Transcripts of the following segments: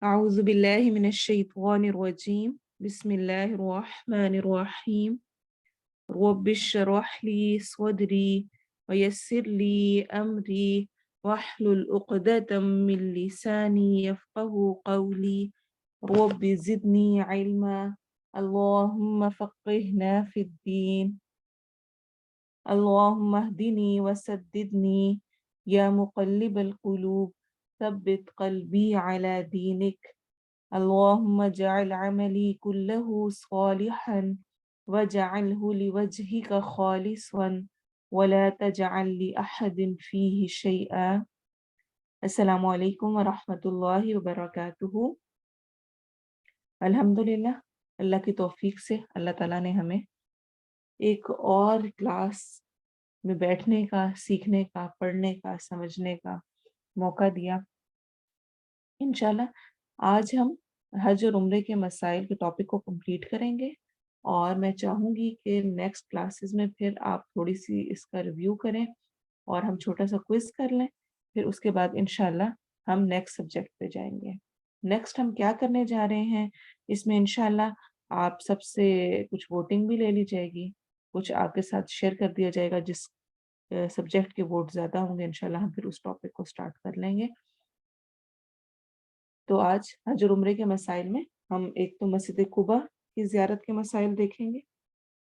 أعوذ بالله من الشيطان الرجيم بسم الله الرحمن الرحيم رب اشرح لي صدري ويسر لي أمري واحلل عقدة من لساني يفقه قولي رب زدني علما اللهم فقهنا في الدين اللهم اهدني وسددني يا مقلب القلوب ثبت قلبي على دينك اللهم اجعل عملي كله صالحا واجعله لوجهك خالصا ولا تجعل لأحد فيه شيئا السلام علیکم ورحمۃ اللہ وبرکاتہ۔ الحمدللہ، اللہ کی توفیق سے اللہ تعالیٰ نے ہمیں ایک اور کلاس میں بیٹھنے کا، سیکھنے کا، پڑھنے کا، سمجھنے کا موقع دیا۔ انشاءاللہ آج ہم حج اور عمرے کے مسائل کے ٹاپک کو کمپلیٹ کریں گے، اور میں چاہوں گی کہ نیکسٹ کلاسز میں پھر آپ تھوڑی سی اس کا ریویو کریں اور ہم چھوٹا سا کوئز کر لیں، پھر اس کے بعد انشاءاللہ ہم نیکسٹ سبجیکٹ پہ جائیں گے۔ نیکسٹ ہم کیا کرنے جا رہے ہیں، اس میں انشاءاللہ آپ سب سے کچھ ووٹنگ بھی لے لی جائے گی، کچھ آپ کے ساتھ شیئر کر دیا جائے گا، جس سبجیکٹ کے ووٹ زیادہ ہوں گے انشاءاللہ ہم پھر اس ٹاپک کو سٹارٹ کر لیں گے۔ تو آج حج اور عمرے کے مسائل میں ہم ایک تو مسجد قباء کی زیارت کے مسائل دیکھیں گے،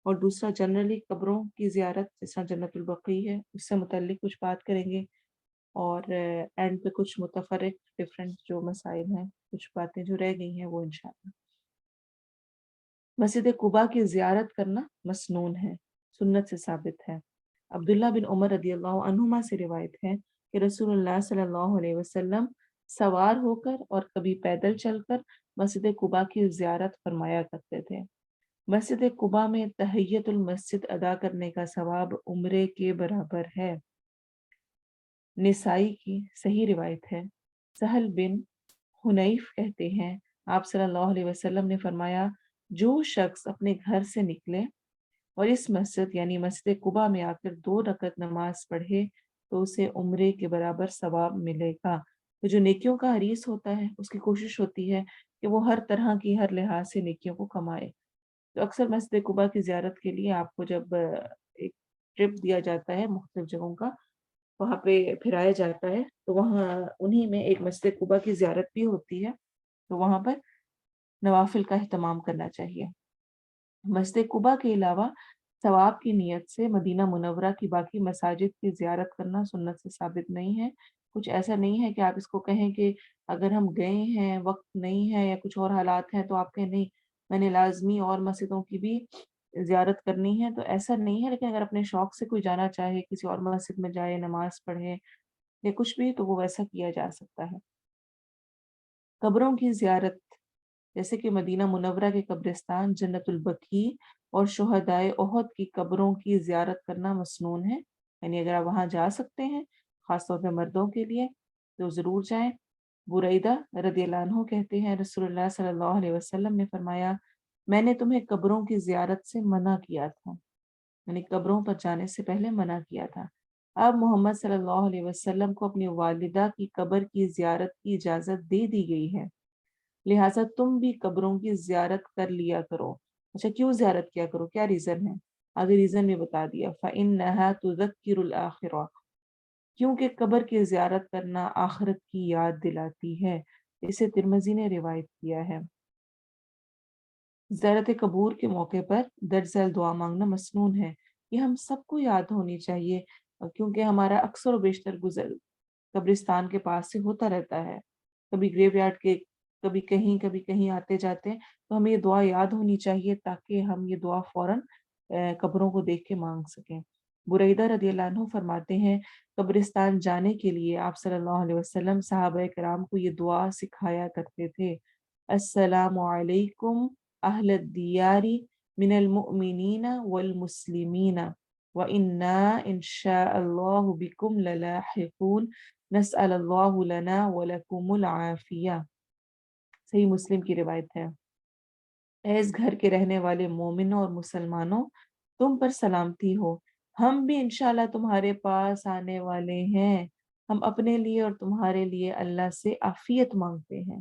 اور دوسرا جنرلی قبروں کی زیارت جس طرح جنت البقیع ہے اس سے متعلق کچھ بات کریں گے، اور اینڈ پہ کچھ متفرق ڈفرینٹ جو مسائل ہیں، کچھ باتیں جو رہ گئی ہیں وہ انشاءاللہ۔ مسجد قباء کی زیارت کرنا مسنون ہے، سنت سے ثابت ہے۔ عبداللہ بن عمر رضی اللہ عنہما سے روایت ہے کہ رسول اللہ صلی اللہ علیہ وسلم سوار ہو کر اور کبھی پیدل چل کر مسجد قباء کی زیارت فرمایا کرتے تھے۔ مسجد قباء میں تحیت المسجد ادا کرنے کا ثواب عمرے کے برابر ہے۔ نسائی کی صحیح روایت ہے۔ سہل بن حنیف کہتے ہیں آپ صلی اللہ علیہ وسلم نے فرمایا، جو شخص اپنے گھر سے نکلے اور اس مسجد یعنی مسجد قباء میں آ کر 2 رکعت نماز پڑھے تو اسے عمرے کے برابر ثواب ملے گا۔ تو جو نیکیوں کا حریص ہوتا ہے اس کی کوشش ہوتی ہے کہ وہ ہر طرح کی، ہر لحاظ سے نیکیوں کو کمائے۔ تو اکثر مسجد قباء کی زیارت کے لیے آپ کو جب ایک ٹرپ دیا جاتا ہے مختلف جگہوں کا، وہاں پہ پھرایا جاتا ہے، تو وہاں انہی میں ایک مسجد قباء کی زیارت بھی ہوتی ہے، تو وہاں پر نوافل کا اہتمام کرنا چاہیے۔ مسجد قباء کے علاوہ ثواب کی نیت سے مدینہ منورہ کی باقی مساجد کی زیارت کرنا سنت سے ثابت نہیں ہے۔ کچھ ایسا نہیں ہے کہ آپ اس کو کہیں کہ اگر ہم گئے ہیں، وقت نہیں ہے یا کچھ اور حالات ہیں تو آپ کہیں نہیں میں نے لازمی اور مسجدوں کی بھی زیارت کرنی ہے، تو ایسا نہیں ہے۔ لیکن اگر اپنے شوق سے کوئی جانا چاہے، کسی اور مسجد میں جائے، نماز پڑھے یا کچھ بھی، تو وہ ویسا کیا جا سکتا ہے۔ قبروں کی زیارت جیسے کہ مدینہ منورہ کے قبرستان، جنت البقیع اور شہدائے احد کی قبروں کی زیارت کرنا مسنون ہے، یعنی اگر آپ وہاں جا سکتے ہیں خاص طور پہ مردوں کے لیے تو ضرور جائیں۔ بریدہ رضی اللہ عنہ کہتے ہیں رسول اللہ صلی اللہ علیہ وسلم نے فرمایا، میں نے تمہیں قبروں کی زیارت سے منع کیا تھا، یعنی قبروں پر جانے سے پہلے منع کیا تھا۔ اب محمد صلی اللہ علیہ وسلم کو اپنی والدہ کی قبر کی زیارت کی اجازت دے دی گئی ہے، لہٰذا تم بھی قبروں کی زیارت کر لیا کرو۔ اچھا، کیوں زیارت کیا کرو، کیا ریزن ہے؟ آگے ریزن بھی بتا دیا، فَإِنَّهَا تُذَكِّرُ الْآخِرَةَ، کیونکہ قبر کی زیارت کرنا آخرت کی یاد دلاتی ہے۔ اسے ترمذی نے روایت کیا ہے۔ زیارت قبور کے موقع پر درج ذیل دعا مانگنا مسنون ہے، یہ ہم سب کو یاد ہونی چاہیے، کیونکہ ہمارا اکثر و بیشتر گزر قبرستان کے پاس سے ہوتا رہتا ہے، کبھی گریو یارڈ کے کبھی کہیں آتے جاتے ہیں، تو ہمیں یہ دعا یاد ہونی چاہیے تاکہ ہم یہ دعا فوراً قبروں کو دیکھ کے مانگ سکیں۔ بریدہ رضی اللہ عنہ فرماتے ہیں قبرستان جانے کے لیے آپ صلی اللہ علیہ وسلم صحابہ کرام کو یہ دعا سکھایا کرتے تھے، السلام علیکم اہل الدیار من المؤمنین والمسلمین وَإِنَّا إِن شَاءَ اللَّهُ بِكُمْ لَلَاحِقُونَ نَسْأَلَ اللَّهُ لَنَا وَلَكُمُ الْعَافِيَةَ۔ صحیح مسلم کی روایت ہے۔ اے اس گھر کے رہنے والے مومنوں اور مسلمانوں، تم پر سلامتی ہو، ہم بھی انشاءاللہ تمہارے پاس آنے والے ہیں، ہم اپنے لیے اور تمہارے لیے اللہ سے عافیت مانگتے ہیں۔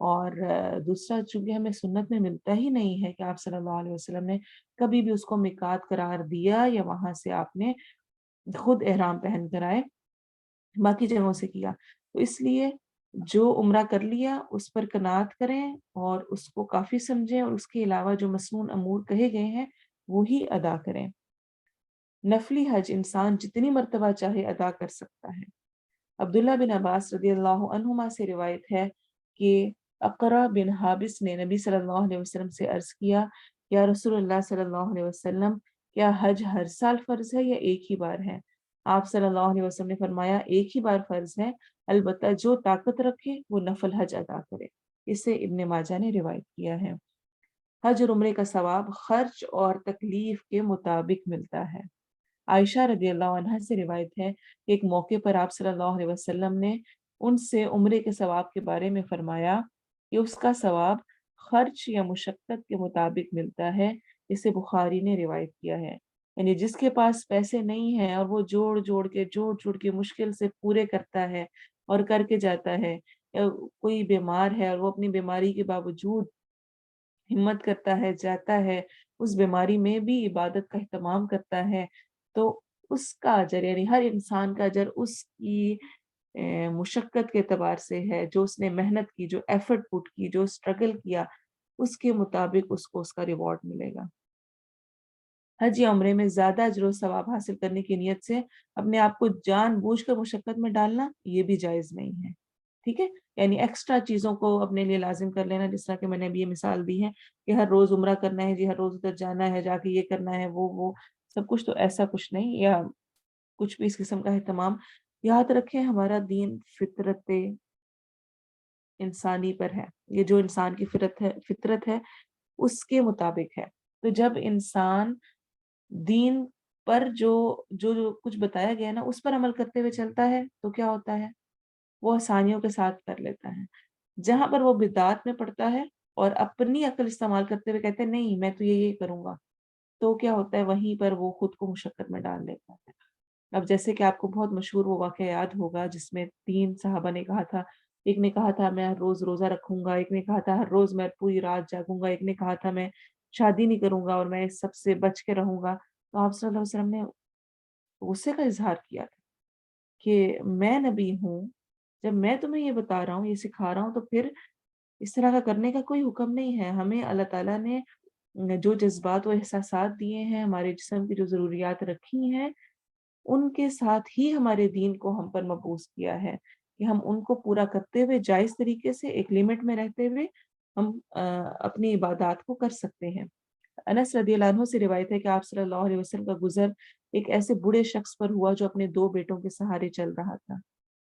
اور دوسرا چونکہ ہمیں سنت میں ملتا ہی نہیں ہے کہ آپ صلی اللہ علیہ وسلم نے کبھی بھی اس کو میقات قرار دیا یا وہاں سے آپ نے خود احرام پہن کر آئے، باقی جگہوں سے کیا۔ تو اس لیے جو عمرہ کر لیا اس پر قناعت کریں اور اس کو کافی سمجھیں، اور اس کے علاوہ جو مسنون امور کہے گئے ہیں وہی ادا کریں۔ نفلی حج انسان جتنی مرتبہ چاہے ادا کر سکتا ہے۔ عبداللہ بن عباس رضی اللہ عنہما سے روایت ہے کہ اقرا بن حابس نے نبی صلی اللہ علیہ وسلم سے عرض کیا، یا رسول اللہ صلی اللہ علیہ وسلم، کیا حج ہر سال فرض ہے یا ایک ہی بار ہے؟ آپ صلی اللہ علیہ وسلم نے فرمایا ایک ہی بار فرض ہے، البتہ جو طاقت رکھے وہ نفل حج ادا کرے۔ اسے ابن ماجہ نے روایت کیا ہے۔ حج اور عمرے کا ثواب خرچ اور تکلیف کے مطابق ملتا ہے۔ عائشہ رضی اللہ عنہا سے روایت ہے کہ ایک موقع پر آپ صلی اللہ علیہ وسلم نے ان سے عمرے کے ثواب کے بارے میں فرمایا کہ اس کا ثواب خرچ یا مشقت کے مطابق ملتا ہے۔ اسے بخاری نے روایت کیا ہے۔ یعنی جس کے پاس پیسے نہیں ہیں اور وہ جوڑ جوڑ کے مشکل سے پورے کرتا ہے اور کر کے جاتا ہے، یا کوئی بیمار ہے اور وہ اپنی بیماری کے باوجود ہمت کرتا ہے، جاتا ہے، اس بیماری میں بھی عبادت کا اہتمام کرتا ہے، تو اس کا اجر، یعنی ہر انسان کا اجر اس کی مشقت کے اعتبار سے ہے، جو اس نے محنت کی، جو ایفرٹ پٹ کی، جو اسٹرگل کیا، اس کے مطابق اس کو اس کا ریوارڈ ملے گا۔ حج یا عمرے میں زیادہ اجر و ثواب حاصل کرنے کی نیت سے اپنے آپ کو جان بوجھ کر مشقت میں ڈالنا یہ بھی جائز نہیں ہے، ٹھیک ہے؟ یعنی ایکسٹرا چیزوں کو اپنے لیے لازم کر لینا، جس طرح کہ میں نے ابھی یہ مثال دی ہے کہ ہر روز عمرہ کرنا ہے جی، ہر روز ادھر جانا ہے، جا کے یہ کرنا ہے، وہ سب کچھ، تو ایسا کچھ نہیں، یا کچھ بھی اس قسم کا اہتمام۔ یاد رکھیں ہمارا دین فطرت انسانی پر ہے، یہ جو انسان کی فطرت ہے اس کے مطابق ہے۔ تو جب انسان دین پر جو کچھ بتایا گیا نا اس پر عمل کرتے ہوئے چلتا ہے تو کیا ہوتا ہے؟ وہ آسانیوں کے ساتھ کر لیتا ہے۔ جہاں پر وہ بدعات میں پڑتا ہے اور اپنی عقل استعمال کرتے ہوئے کہتے ہیں نہیں میں تو یہ کروں گا، تو کیا ہوتا ہے؟ وہیں پر وہ خود کو مشقت میں ڈال لیتا ہے۔ اب جیسے کہ آپ کو بہت مشہور وہ واقعہ یاد ہوگا جس میں 3 صحابہ نے کہا تھا، ایک نے کہا تھا میں ہر روز روزہ رکھوں گا، ایک نے کہا تھا ہر روز میں پوری رات جاگوں گا، ایک نے کہا تھا میں شادی نہیں کروں گا اور میں اس سب سے بچ کے رہوں گا۔ تو آپ صلی اللہ علیہ وسلم نے غصے کا اظہار کیا تھا کہ میں نبی ہوں، جب میں تمہیں یہ بتا رہا ہوں، یہ سکھا رہا ہوں، تو پھر اس طرح کا کرنے کا کوئی حکم نہیں ہے۔ ہمیں اللہ تعالیٰ نے جو جذبات و احساسات دیے ہیں، ہمارے جسم کی جو ضروریات رکھی ہیں، ان کے ساتھ ہی ہمارے دین کو ہم پر مبعوث کیا ہے کہ ہم ان کو پورا کرتے ہوئے جائز طریقے سے ایک لمٹ میں رہتے ہوئے ہم اپنی عبادات کو کر سکتے ہیں۔ انس رضی اللہ عنہ سے روایت ہے کہ آپ صلی اللہ علیہ وسلم کا گزر ایک ایسے بوڑھے شخص پر ہوا جو اپنے 2 بیٹوں کے سہارے چل رہا تھا۔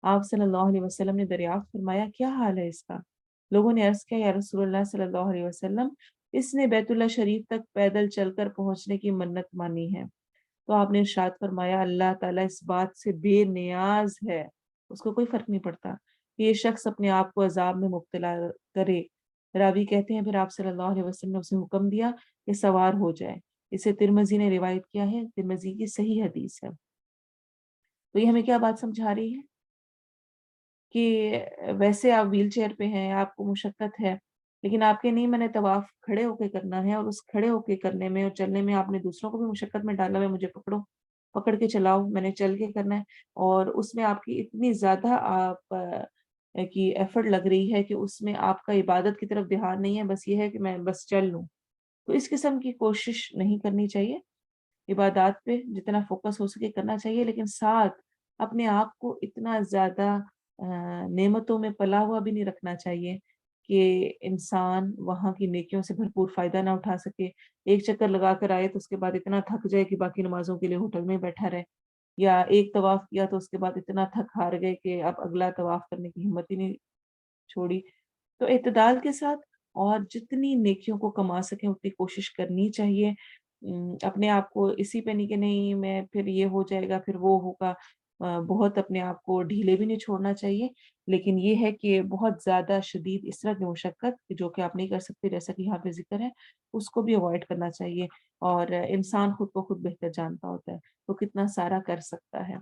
آپ صلی اللہ علیہ وسلم نے دریافت فرمایا کیا حال ہے اس کا؟ لوگوں نے عرض کیا یا رسول اللہ صلی اللہ علیہ وسلم، اس نے بیت اللہ شریف تک پیدل چل کر پہنچنے کی منت مانی ہے۔ تو آپ نے ارشاد فرمایا اللہ تعالیٰ اس بات سے بے نیاز ہے، اس کو کوئی فرق نہیں پڑتا کہ یہ شخص اپنے آپ کو عذاب میں مبتلا کرے۔ راوی کہتے ہیں پھر آپ صلی اللہ علیہ وسلم نے اسے حکم دیا کہ سوار ہو جائے۔ اسے ترمذی نے روایت کیا ہے، ترمذی کی صحیح حدیث ہے۔ تو یہ ہمیں کیا بات سمجھا رہی ہے کہ ویسے آپ ویل چیئر پہ ہیں، آپ کو مشقت ہے، لیکن آپ کے نہیں میں نے طواف کھڑے ہو کے کرنا ہے، اور اس کھڑے ہو کے کرنے میں اور چلنے میں آپ نے دوسروں کو بھی مشقت میں ڈالا ہے، مجھے پکڑو، پکڑ کے چلاؤ، میں نے چل کے کرنا ہے، اور اس میں آپ کی اتنی زیادہ آپ کی ایفرٹ لگ رہی ہے کہ اس میں آپ کا عبادت کی طرف دھیان نہیں ہے، بس یہ ہے کہ میں بس چل لوں، تو اس قسم کی کوشش نہیں کرنی چاہیے۔ عبادات پہ جتنا فوکس ہو سکے کرنا چاہیے، لیکن ساتھ اپنے آپ کو اتنا زیادہ نعمتوں میں پلا ہوا بھی نہیں رکھنا چاہیے کہ انسان وہاں کی نیکیوں سے بھرپور فائدہ نہ اٹھا سکے۔ ایک چکر لگا کر آئے تو اس کے بعد اتنا تھک جائے کہ باقی نمازوں کے لیے ہوٹل میں بیٹھا رہے، یا ایک طواف کیا تو اس کے بعد اتنا تھک ہار گئے کہ اب اگلا طواف کرنے کی ہمت ہی نہیں چھوڑی۔ تو اعتدال کے ساتھ اور جتنی نیکیوں کو کما سکیں اتنی کوشش کرنی چاہیے۔ اپنے آپ کو اسی پہ نہیں کہ نہیں میں پھر یہ ہو جائے گا پھر وہ ہوگا، بہت اپنے آپ کو ڈھیلے بھی نہیں چھوڑنا چاہیے، لیکن یہ ہے کہ بہت زیادہ شدید اس طرح کی مشقت جو کہ آپ نہیں کر سکتے جیسا کہ یہاں پہ ذکر ہے، اس کو بھی اوائڈ کرنا چاہیے۔ اور انسان خود کو خود بہتر جانتا ہوتا ہے، وہ کتنا سارا کر سکتا ہے۔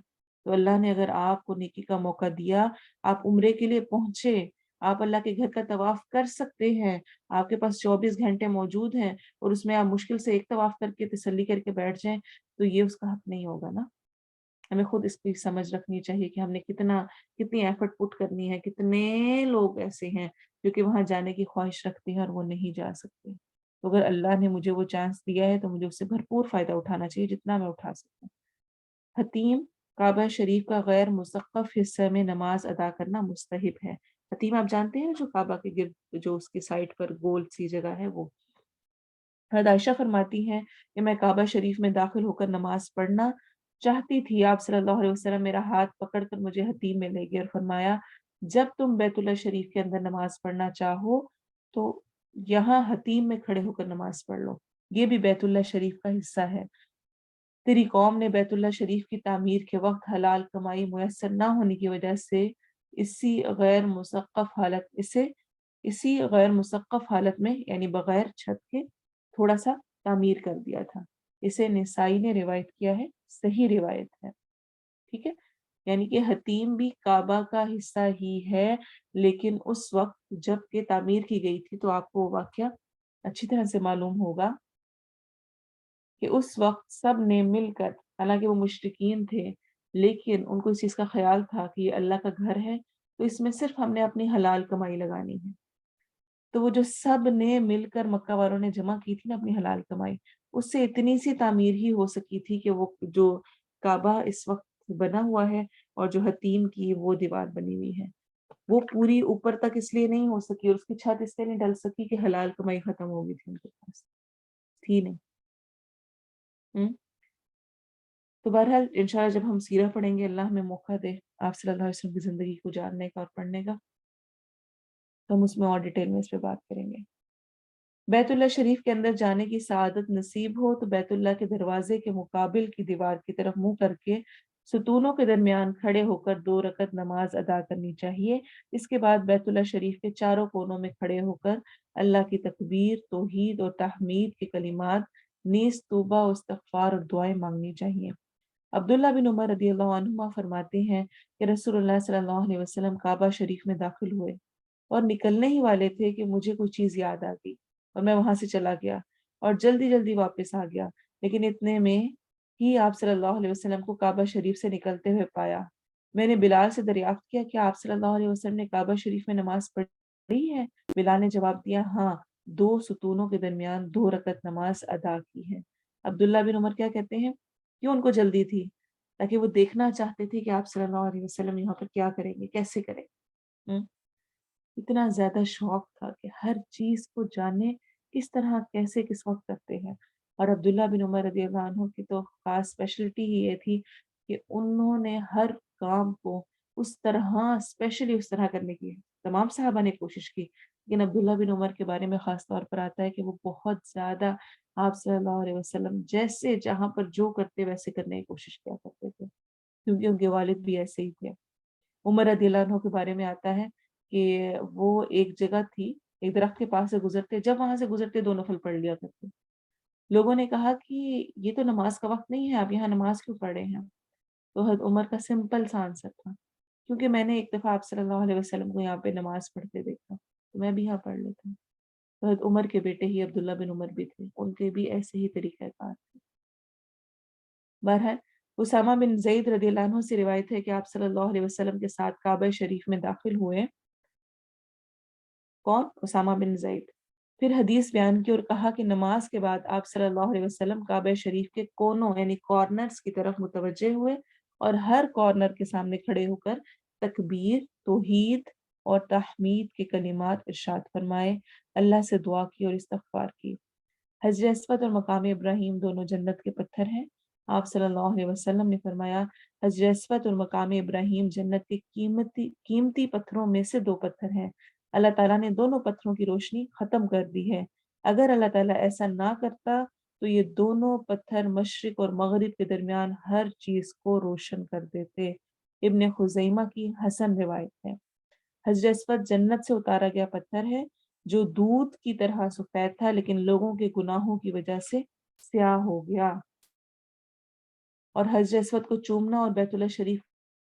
تو اللہ نے اگر آپ کو نیکی کا موقع دیا، آپ عمرے کے لیے پہنچے آپ اللہ کے گھر کا طواف کر سکتے ہیں، آپ کے پاس 24 گھنٹے موجود ہیں، اور اس میں آپ مشکل سے ایک طواف کر کے تسلی کر کے بیٹھ جائیں، تو یہ اس کا حق نہیں ہوگا نا۔ ہمیں خود اس کی سمجھ رکھنی چاہیے کہ ہم نے کتنی ایفرٹ پٹ کرنی ہے۔ کتنے لوگ ایسے ہیں جو کہ وہاں جانے کی خواہش رکھتے ہیں اور وہ نہیں جا سکتے۔ تو اگر اللہ نے مجھے وہ چانس دیا ہے تو مجھے اس سے بھرپور فائدہ اٹھانا چاہیے جتنا میں اٹھا سکوں۔ حتیم، کعبہ شریف کا غیر مسقف حصے میں نماز ادا کرنا مستحب ہے۔ حتیم آپ جانتے ہیں جو کعبہ کے گرد جو اس کی سائڈ پر گول سی جگہ ہے وہ۔ حضرت عائشہ فرماتی ہیں کہ میں کعبہ شریف میں داخل ہو کر نماز پڑھنا چاہتی تھی، آپ صلی اللہ علیہ وسلم میرا ہاتھ پکڑ کر مجھے حتیم میں لے گئے اور فرمایا جب تم بیت اللہ شریف کے اندر نماز پڑھنا چاہو تو یہاں حتیم میں کھڑے ہو کر نماز پڑھ لو، یہ بھی بیت اللہ شریف کا حصہ ہے۔ تیری قوم نے بیت اللہ شریف کی تعمیر کے وقت حلال کمائی میسر نہ ہونے کی وجہ سے اسی غیر مسقف حالت میں یعنی بغیر چھت کے تھوڑا سا تعمیر کر دیا تھا۔ اسے نسائی نے روایت کیا ہے، صحیح روایت ہے، ٹھیک ہے۔ یعنی کہ حتیم بھی کعبہ کا حصہ ہی ہے، لیکن اس وقت جب کہ تعمیر کی گئی تھی تو آپ کو وہ واقعہ اچھی طرح سے معلوم ہوگا کہ اس وقت سب نے مل کر، حالانکہ وہ مشرکین تھے لیکن ان کو اس چیز کا خیال تھا کہ یہ اللہ کا گھر ہے تو اس میں صرف ہم نے اپنی حلال کمائی لگانی ہے۔ تو وہ جو سب نے مل کر مکہ والوں نے جمع کی تھی نا اپنی حلال کمائی، اس سے اتنی سی تعمیر ہی ہو سکی تھی کہ وہ جو کعبہ اس وقت بنا ہوا ہے اور جو حتیم کی وہ دیوار بنی ہوئی ہے، وہ پوری اوپر تک اس لیے نہیں ہو سکی اور اس کی چھت اس لیے نہیں ڈل سکی کہ حلال کمائی ختم ہو گئی تھی ان کے پاس، تھی نہیں۔ ہم؟ تو بہرحال انشاءاللہ جب ہم سیرہ پڑھیں گے، اللہ ہمیں موقع دے آپ صلی اللہ علیہ وسلم کی زندگی کو جاننے کا اور پڑھنے کا، تو ہم اس میں اور ڈیٹیل میں اس پہ بات کریں گے۔ بیت اللہ شریف کے اندر جانے کی سعادت نصیب ہو تو بیت اللہ کے دروازے کے مقابل کی دیوار کی طرف منہ کر کے ستونوں کے درمیان کھڑے ہو کر 2 رکعت نماز ادا کرنی چاہیے۔ اس کے بعد بیت اللہ شریف کے چاروں کونوں میں کھڑے ہو کر اللہ کی تکبیر، توحید اور تحمید کے کلمات نیز توبہ و استغفار اور دعائیں مانگنی چاہیے۔ عبداللہ بن عمر رضی اللہ عنہما فرماتے ہیں کہ رسول اللہ صلی اللہ علیہ وسلم کعبہ شریف میں داخل ہوئے اور نکلنے ہی والے تھے کہ مجھے کوئی چیز یاد آ گئی اور میں وہاں سے چلا گیا اور جلدی جلدی واپس آ گیا، لیکن اتنے میں ہی آپ صلی اللہ علیہ وسلم کو کعبہ شریف سے نکلتے ہوئے پایا۔ میں نے بلال سے دریافت کیا کہ آپ صلی اللہ علیہ وسلم نے کعبہ شریف میں نماز پڑھی ہے؟ بلال نے جواب دیا ہاں، 2 ستونوں کے درمیان 2 رکعت نماز ادا کی ہے۔ عبداللہ بن عمر کیا کہتے ہیں؟ کیوں ان کو جلدی تھی؟ تاکہ وہ دیکھنا چاہتے تھے کہ آپ صلی اللہ علیہ وسلم یہاں پر کیا کریں گے، کیسے کریں گے۔ اتنا زیادہ شوق تھا کہ ہر چیز کو جانے کس طرح کیسے کس وقت کرتے ہیں۔ اور عبداللہ بن عمر رضی اللہ عنہ کی تو خاص اسپیشلٹی ہی یہ تھی کہ انہوں نے ہر کام کو اس طرح اسپیشلی اس طرح کرنے کی، تمام صحابہ نے کوشش کی لیکن عبداللہ بن عمر کے بارے میں خاص طور پر آتا ہے کہ وہ بہت زیادہ آپ صلی اللہ علیہ وسلم جیسے جہاں پر جو کرتے ویسے کرنے کی کوشش کیا کرتے تھے، کیونکہ ان کے والد بھی ایسے ہی تھے۔ عمر رضی اللہ عنہ کے بارے میں آتا ہے کہ وہ ایک جگہ تھی، ایک درخت کے پاس سے گزرتے، جب وہاں سے گزرتے 2 نفل پڑھ لیا کرتے۔ لوگوں نے کہا کہ یہ تو نماز کا وقت نہیں ہے، آپ یہاں نماز کیوں پڑھ رہے ہیں؟ تو حضرت عمر کا سمپل سا آنسر تھا، کیونکہ میں نے ایک دفعہ آپ صلی اللہ علیہ وسلم کو یہاں پہ نماز پڑھتے دیکھا تو میں بھی یہاں پڑھ لیتا ہوں۔ تو حضرت عمر کے بیٹے ہی عبداللہ بن عمر بھی تھے، ان کے بھی ایسے ہی طریقہ کار تھے۔ بہرحال اسامہ بن زید رضی اللہ عنہ سے روایت ہے کہ آپ صلی اللہ علیہ وسلم کے ساتھ کعبہ شریف میں داخل ہوئے۔ کون؟ اسامہ بن زید۔ پھر حدیث بیان کی اور کہا کہ نماز کے بعد آپ صلی اللہ علیہ وسلم کعبہ شریف کے کونوں یعنی کارنرز کی طرف متوجہ ہوئے اور ہر کارنر کے سامنے کھڑے ہو کر تکبیر، توحید اور تحمید کے کلمات ارشاد فرمائے، اللہ سے دعا کی اور استغفار کی۔ حجر اسود اور مقام ابراہیم دونوں جنت کے پتھر ہیں۔ آپ صلی اللہ علیہ وسلم نے فرمایا حجر اسود اور مقام ابراہیم جنت کے قیمتی پتھروں میں سے 2 پتھر ہیں۔ اللہ تعالیٰ نے دونوں پتھروں کی روشنی ختم کر دی ہے، اگر اللہ تعالیٰ ایسا نہ کرتا تو یہ دونوں پتھر مشرق اور مغرب کے درمیان ہر چیز کو روشن کر دیتے۔ ابن خزیمہ کی حسن روایت ہے۔ حجر اسود جنت سے اتارا گیا پتھر ہے جو دودھ کی طرح سفید تھا لیکن لوگوں کے گناہوں کی وجہ سے سیاہ ہو گیا، اور حجر اسود کو چومنا اور بیت اللہ شریف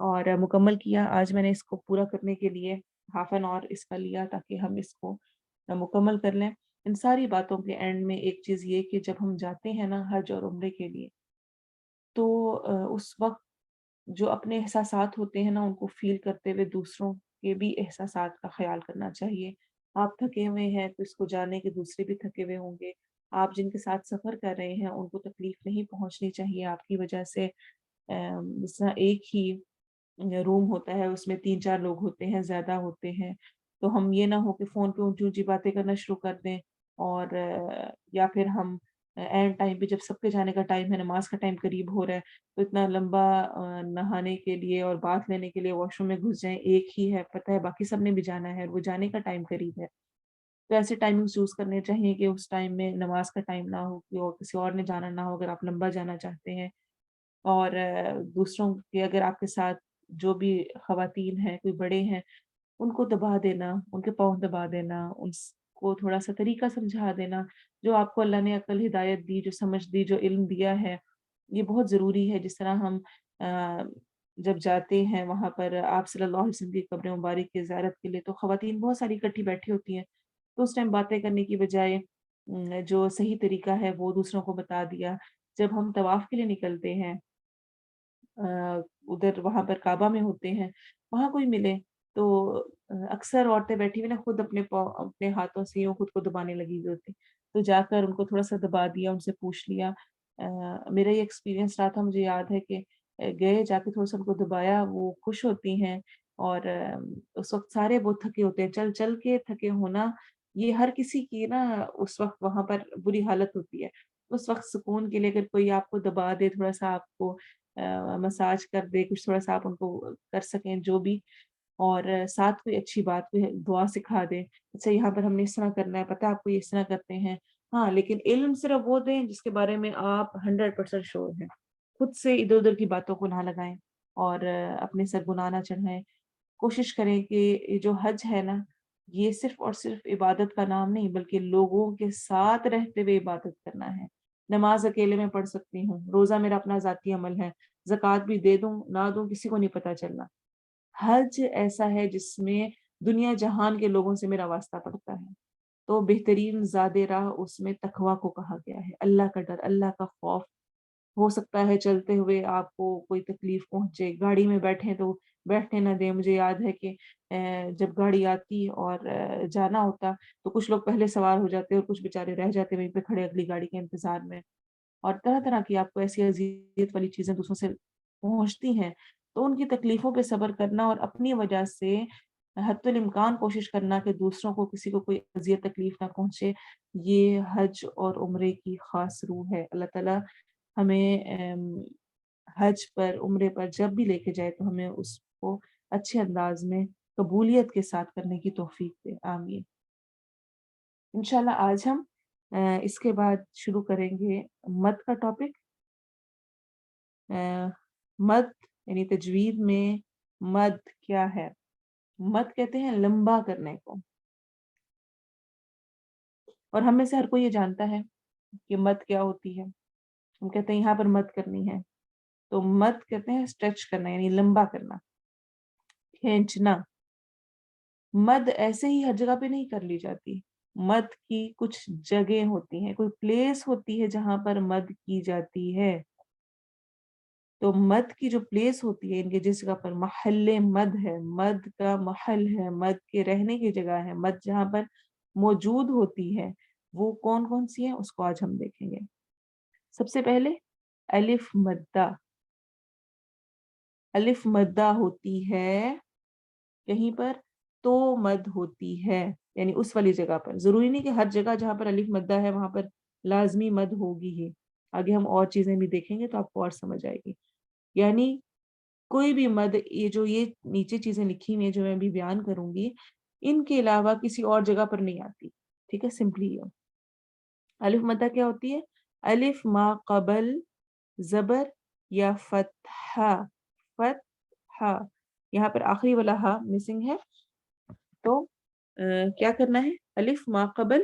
اور مکمل کیا۔ آج میں نے اس کو پورا کرنے کے لیے ہاف این آور اس کا لیا تاکہ ہم اس کو مکمل کر لیں۔ ان ساری باتوں کے اینڈ میں ایک چیز یہ کہ جب ہم جاتے ہیں نا حج اور عمرے کے لیے، تو اس وقت جو اپنے احساسات ہوتے ہیں نا ان کو فیل کرتے ہوئے دوسروں کے بھی احساسات کا خیال کرنا چاہیے۔ آپ تھکے ہوئے ہیں تو اس کو جانے کے دوسرے بھی تھکے ہوئے ہوں گے۔ آپ جن کے ساتھ سفر کر رہے ہیں ان کو تکلیف نہیں پہنچنی چاہیے آپ کی وجہ سے۔ جس طرح ایک ہی روم ہوتا ہے، اس میں 3 4 لوگ ہوتے ہیں، زیادہ ہوتے ہیں، تو ہم یہ نہ ہو کہ فون پہ اونچی اونچی باتیں کرنا شروع کر دیں، اور یا پھر ہم اینڈ ٹائم پہ جب سب کے جانے کا ٹائم ہے، نماز کا ٹائم قریب ہو رہا ہے، تو اتنا لمبا نہانے کے لیے اور بات لینے کے لیے واش روم میں گھس جائیں۔ ایک ہی ہے، پتہ ہے باقی سب نے بھی جانا ہے اور وہ جانے کا ٹائم قریب ہے، تو ایسے ٹائمنگ چوز کرنے چاہیے کہ اس ٹائم میں نماز کا ٹائم نہ ہو کہ اور کسی اور نے جانا نہ ہو اگر آپ لمبا جانا چاہتے ہیں۔ اور دوسروں کے، اگر آپ کے ساتھ جو بھی خواتین ہیں، کوئی بڑے ہیں، ان کو دبا دینا، ان کے پاؤں دبا دینا، کو تھوڑا سا طریقہ سمجھا دینا، جو آپ کو اللہ نے عقل ہدایت دی، جو سمجھ دی، جو علم دیا ہے، یہ بہت ضروری ہے۔ جس طرح ہم آ، جب جاتے ہیں وہاں پر آپ صلی اللہ علیہ وسلم کی قبر مبارک کی زیارت کے لیے، تو خواتین بہت ساری اکٹھی بیٹھی ہوتی ہیں، تو اس ٹائم باتیں کرنے کی بجائے جو صحیح طریقہ ہے وہ دوسروں کو بتا دیا۔ جب ہم طواف کے لیے نکلتے ہیں، ادھر وہاں پر کعبہ میں ہوتے ہیں، وہاں کوئی ملے تو اکثر عورتیں بیٹھی ہوئی نا خود اپنے اپنے ہاتھوں سے یوں خود کو دبانے لگی ہوئی ہوتی، تو جا کر ان کو تھوڑا سا دبا دیا، ان سے پوچھ لیا۔ میرا یہ ایکسپیرینس رہا تھا، مجھے یاد ہے کہ گئے جا کے تھوڑا سا ان کو دبایا، وہ خوش ہوتی ہیں، اور اس وقت سارے بہت تھکے ہوتے ہیں، چل چل کے تھکے ہونا یہ ہر کسی کی نا اس وقت وہاں پر بری حالت ہوتی ہے۔ اس وقت سکون کے لیے اگر کوئی آپ کو دبا دے، تھوڑا سا آپ کو مساج کر دے، کچھ تھوڑا سا آپ ان کو کر سکیں جو بھی، اور ساتھ کوئی اچھی بات، کوئی دعا سکھا دے، اچھا یہاں پر ہم نے اس طرح کرنا ہے، پتہ ہے آپ کو یہ اس طرح کرتے ہیں، ہاں لیکن علم صرف وہ دیں جس کے بارے میں آپ 100% شور ہیں۔ خود سے ادھر ادھر کی باتوں کو نہ لگائیں، اور اپنے سر گناہ نہ چڑھائیں۔ کوشش کریں کہ یہ جو حج ہے نا، یہ صرف اور صرف عبادت کا نام نہیں بلکہ لوگوں کے ساتھ رہتے ہوئے عبادت کرنا ہے۔ نماز اکیلے میں پڑھ سکتی ہوں، روزہ میرا اپنا ذاتی عمل ہے، زکوٰۃ بھی دے دوں نہ دوں کسی کو نہیں پتہ چلنا۔ حج ایسا ہے جس میں دنیا جہان کے لوگوں سے میرا واسطہ پڑتا ہے، تو بہترین زاد راہ اس میں تقویٰ کو کہا گیا ہے، اللہ کا ڈر، اللہ کا خوف۔ ہو سکتا ہے چلتے ہوئے آپ کو کوئی تکلیف پہنچے، گاڑی میں بیٹھیں تو بیٹھنے نہ دیں۔ مجھے یاد ہے کہ جب گاڑی آتی اور جانا ہوتا تو کچھ لوگ پہلے سوار ہو جاتے اور کچھ بیچارے رہ جاتے وہیں پہ کھڑے اگلی گاڑی کے انتظار میں، اور طرح طرح کی آپ کو ایسی اذیت والی چیزیں دوسروں سے پہنچتی ہیں، تو ان کی تکلیفوں پہ صبر کرنا اور اپنی وجہ سے حتی الامکان کوشش کرنا کہ دوسروں کو کسی کو کوئی اذیت تکلیف نہ پہنچے، یہ حج اور عمرے کی خاص روح ہے۔ اللہ تعالیٰ ہمیں حج پر، عمرے پر جب بھی لے کے جائے تو ہمیں اس کو اچھے انداز میں قبولیت کے ساتھ کرنے کی توفیق دے، آمین۔ انشاءاللہ آج ہم اس کے بعد شروع کریں گے مد کا ٹاپک۔ مد یعنی تجوید میں مد کیا ہے؟ مد کہتے ہیں لمبا کرنے کو، اور ہم میں سے ہر کوئی یہ جانتا ہے کہ مد کیا ہوتی ہے۔ ہم کہتے ہیں یہاں پر مد کرنی ہے، تو مد کہتے ہیں اسٹریچ کرنا، یعنی لمبا کرنا، کھینچنا۔ مد ایسے ہی ہر جگہ پہ نہیں کر لی جاتی، مد کی کچھ جگہ ہوتی ہیں، کوئی پلیس ہوتی ہے جہاں پر مد کی جاتی ہے۔ تو مد کی جو پلیس ہوتی ہے، ان کے جس جگہ پر محل مد ہے، مد کا محل ہے، مد کے رہنے کی جگہ ہے، مد جہاں پر موجود ہوتی ہے، وہ کون کون سی ہیں اس کو آج ہم دیکھیں گے۔ سب سے پہلے الف مدہ۔ الف مدہ ہوتی ہے کہیں پر تو مد ہوتی ہے، یعنی اس والی جگہ پر، ضروری نہیں کہ ہر جگہ جہاں پر الف مدہ ہے وہاں پر لازمی مد ہوگی ہی۔ آگے ہم اور چیزیں بھی دیکھیں گے تو آپ کو اور سمجھ آئے گی۔ یعنی کوئی بھی مد، یہ نیچے چیزیں لکھی ہوئی ہیں جو میں بھی بیان کروں گی، ان کے علاوہ کسی اور جگہ پر نہیں آتی، ٹھیک ہے؟ سمپلی یہ الف مدہ کیا ہوتی ہے؟ الف ما قبل زبر یا فتحہ، فتحہ، یہاں پر آخری والا ہا مسنگ ہے، تو کیا کرنا ہے؟ الف ما قبل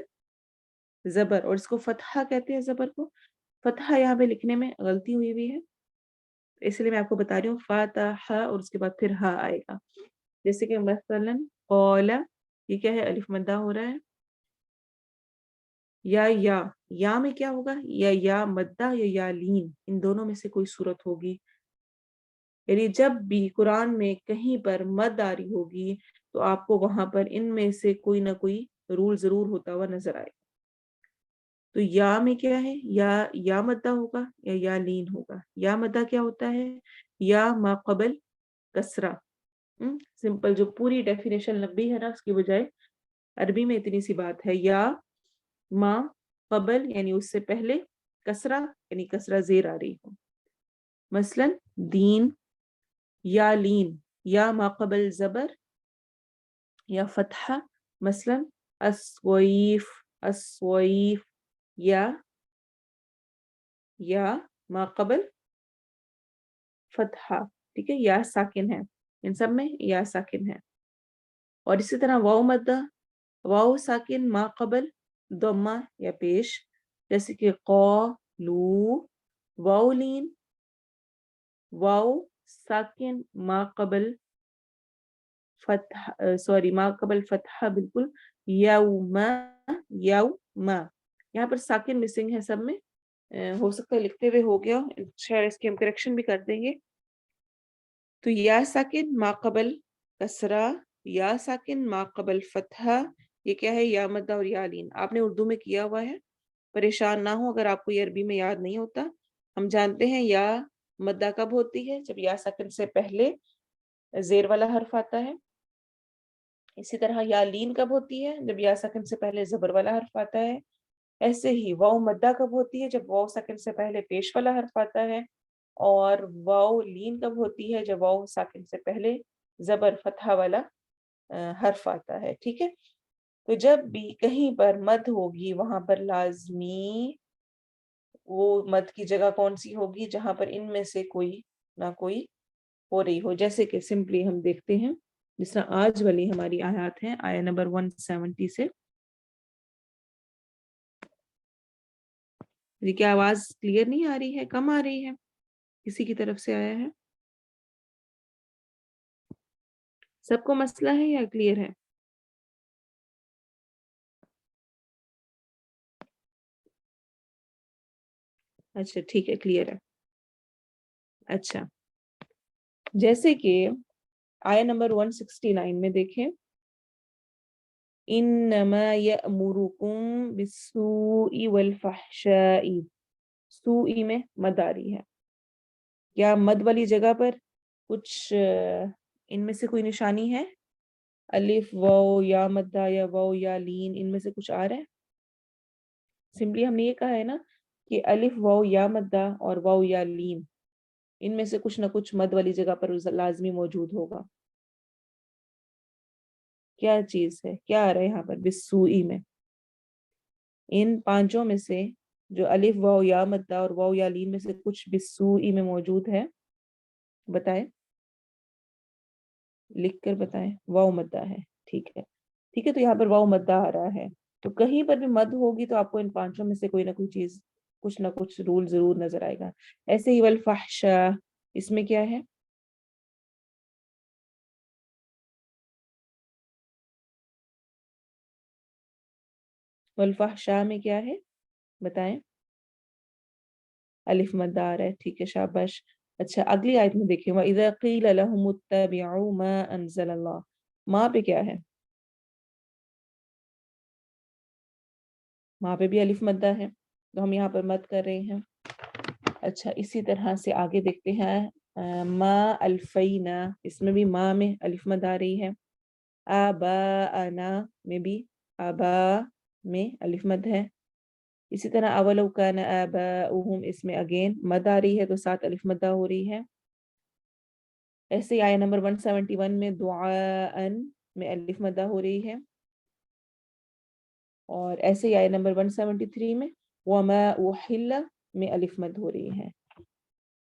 زبر، اور اس کو فتحہ کہتے ہیں، زبر کو فتحہ یہاں پہ لکھنے میں غلطی ہوئی ہے، اس لیے میں آپ کو بتا رہی ہوں فاتح اور اس کے بعد پھر ہا آئے گا. جیسے کہ مثلاً قول، یہ کیا ہے؟ الف مدہ ہو رہا ہے. یا میں کیا ہوگا؟ یا مدہ یا لین، ان دونوں میں سے کوئی صورت ہوگی. یعنی جب بھی قرآن میں کہیں پر مد آ رہی ہوگی تو آپ کو وہاں پر ان میں سے کوئی نہ کوئی رول ضرور ہوتا ہوا نظر آئے. تو یا میں کیا ہے؟ یا مدہ ہوگا یا لین ہوگا. یا مدہ کیا ہوتا ہے؟ یا ما قبل کسرہ. سمپل جو پوری ڈیفینیشن لمبی ہے نا، اس کی بجائے عربی میں اتنی سی بات ہے. یا ما قبل یعنی اس سے پہلے، کسرہ یعنی کسرہ زیر آ رہی ہو. مثلا دین یا لین، یا ما قبل زبر یا فتحہ. مثلا السویف یا ما قبل فتحہ. ٹھیک ہے، یا ساکن ہے، ان سب میں یا ساکن ہے. اور اسی طرح واو مدہ، واو ساکن ما قبل ضمہ یا پیش، جیسے کہ قالو. واو لین، واو ساکن ما قبل فتح، ما قبل فتحہ بالکل. یوم، یہاں پر ساکن مسنگ ہے سب میں. ہو سکتا ہے لکھتے ہوئے ہو گیا، شاید اس کی ہم کریکشن بھی کر دیں گے. تو یا ساکن ما قبل کسرہ، یا ساکن ما قبل فتحہ، یہ کیا ہے؟ یا مدہ اور یا لین. آپ نے اردو میں کیا ہوا ہے، پریشان نہ ہو اگر آپ کو یہ عربی میں یاد نہیں ہوتا. ہم جانتے ہیں یا مدہ کب ہوتی ہے؟ جب یا ساکن سے پہلے زیر والا حرف آتا ہے. اسی طرح یا لین کب ہوتی ہے؟ جب یا ساکن سے پہلے زبر والا حرف آتا ہے. ایسے ہی واو مدہ کب ہوتی ہے؟ جب واو ساکن سے پہلے پیش والا حرف آتا ہے. اور واو لین کب ہوتی ہے؟ جب واو ساکن سے پہلے زبر فتحہ والا حرف آتا ہے. ٹھیک ہے، تو جب بھی کہیں پر مد ہوگی وہاں پر لازمی وہ مد کی جگہ کون سی ہوگی؟ جہاں پر ان میں سے کوئی نہ کوئی ہو رہی ہو. جیسے کہ سمپلی ہم دیکھتے ہیں، جس طرح آج والی ہماری آیات ہیں، آیت نمبر 170 سے. کیا آواز کلیئر نہیں آ رہی ہے؟ کم آ رہی ہے؟ کسی کی طرف سے آیا ہے؟ سب کو مسئلہ ہے یا کلیئر ہے؟ اچھا ٹھیک ہے، کلیئر ہے. اچھا، جیسے کہ آیت نمبر 169 میں دیکھیں، انما یأمرکم بالسوء والفحشاء. سوء میں مد آ رہی ہے. کیا مد والی جگہ پر کچھ ان میں سے کوئی نشانی ہے؟ الف واو یا مدہ یا واو یا لین، ان میں سے کچھ آ رہا ہے؟ سمپلی ہم نے یہ کہا ہے نا کہ الف واو یا مدہ اور واو یا لین، ان میں سے کچھ نہ کچھ مد والی جگہ پر لازمی موجود ہوگا. کیا چیز ہے؟ کیا آ رہا ہے یہاں پر بالسوء میں؟ ان پانچوں میں سے جو الف واو یا مدہ اور واو یا لین میں سے کچھ بالسوء میں موجود ہے، بتائیں، لکھ کر بتائیں. واو مدہ ہے. ٹھیک ہے، ٹھیک ہے، تو یہاں پر واو مدہ آ رہا ہے. تو کہیں پر بھی مد ہوگی تو آپ کو ان پانچوں میں سے کوئی نہ کوئی چیز، کچھ نہ کچھ رول ضرور نظر آئے گا. ایسے ہی والفحشاء، اس میں کیا ہے؟ والفحشاء میں کیا ہے؟ بتائیں. الف مدہ آ رہا ہے. ٹھیک ہے، شاباش. اچھا، اگلی آیت میں دیکھیں، وَإِذَا قِيلَ لَهُمُ اتَّبِعُوا مَا أَنزَلَ اللَّهُ. ماں پہ کیا ہے؟ ماں پہ بھی الف مدہ ہے، تو ہم یہاں پر مد کر رہے ہیں. اچھا، اسی طرح سے آگے دیکھتے ہیں، ما الفینا، اس میں بھی ماں میں الف مد آ رہی ہے. آباءنا میں بھی آبا میں الف مد ہے. اسی طرح اولو کان آباؤہم، اس میں اگین مد آ رہی ہے تو ساتھ الف مدہ ہو رہی ہے. ایسے ہی آیت نمبر 171 میں دعاءن میں الف مدہ ہو رہی ہے. اور ایسے ہی آیت نمبر 173 میں وما احل میں الف مد ہو رہی ہے.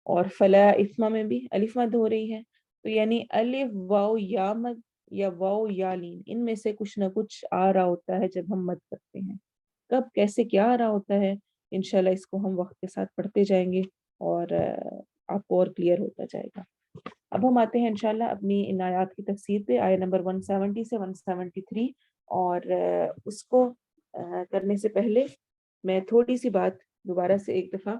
اور فلا اثم میں بھی الف مد ہو رہی ہے. تو یعنی الف واو یا مد یا واو یا لین، ان میں سے کچھ نہ کچھ آ رہا ہوتا ہے جب ہم مد کرتے ہیں. کب کیسے کیا آ رہا ہوتا ہے، انشاءاللہ اس کو ہم وقت کے ساتھ پڑھتے جائیں گے اور آپ کو اور کلیئر ہوتا جائے گا۔ اب ہم آتے ہیں انشاءاللہ اپنی ان آیات کی تفسیر پہ، آیت نمبر 170 سے 173، اور اس کو کرنے سے پہلے میں تھوڑی سی بات دوبارہ سے ایک دفعہ